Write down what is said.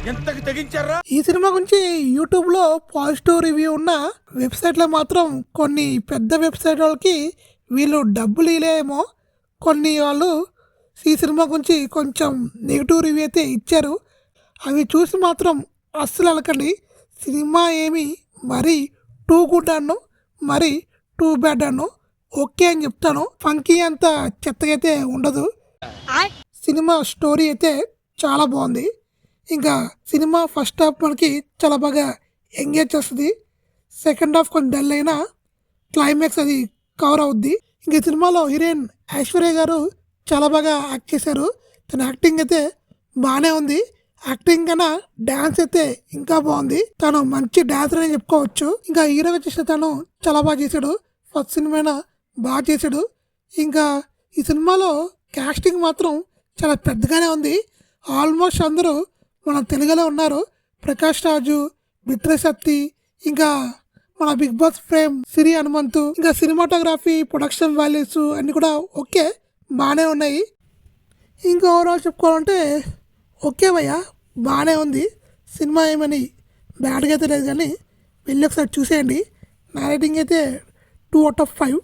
ఈ సినిమా గురించి యూట్యూబ్ లో పాజిటివ్ రివ్యూ ఉన్న వెబ్సైట్ లో మాత్రం కొన్ని పెద్ద వెబ్సైట్ వాళ్ళకి వీళ్ళు డబ్బులు ఇలేమో, కొన్ని వాళ్ళు ఈ సినిమా గురించి కొంచెం నెగిటివ్ రివ్యూ అయితే ఇచ్చారు. అవి చూసి మాత్రం అస్సలు అలకండి. సినిమా ఏమి మరీ టూ గుడ్ అన్ను, మరీ టూ బ్యాడ్ అన్ను, ఓకే అని చెప్తాను. ఫంకీ అంత చెత్తగా అయితే ఉండదు. సినిమా స్టోరీ అయితే చాలా బాగుంది. ఇంకా సినిమా ఫస్ట్ హాఫ్ మనకి చాలా బాగా ఎంగేజ్ చేస్తుంది. సెకండ్ హాఫ్ కొంచెం డల్ అయినా క్లైమాక్స్ అది కవర్ అవుద్ది. ఇంక ఈ సినిమాలో హీరోయిన్ ఐశ్వర్య గారు చాలా బాగా యాక్ట్ చేశారు. తన యాక్టింగ్ అయితే బాగానే ఉంది. యాక్టింగ్ కన్నా డాన్స్ అయితే ఇంకా బాగుంది. తను మంచి డాన్సర్ అని చెప్పుకోవచ్చు. ఇంకా హీరోగా చేసిన తను చాలా బాగా చేశాడు. ఫస్ట్ సినిమా బాగా చేశాడు. ఇంకా ఈ సినిమాలో కాస్టింగ్ మాత్రం చాలా పెద్దగానే ఉంది. ఆల్మోస్ట్ అందరూ మన తెలుగులో ఉన్నారు. ప్రకాష్ రాజు, బిత్రే సత్తి, ఇంకా మన big boss frame Siri Hanumanthu, ఇంకా సినిమాటోగ్రఫీ, ప్రొడక్షన్ వాల్యూస్ అన్నీ కూడా ఓకే బాగానే ఉన్నాయి. ఇంకా ఓవరాల్ చెప్పుకోవాలంటే ఓకే భయ్యా, బాగానే ఉంది. సినిమా ఏమని బ్యాడ్గా అయితే లేదు, కానీ వెళ్ళి ఒకసారి చూసేయండి. నా రేటింగ్ అయితే 2/5.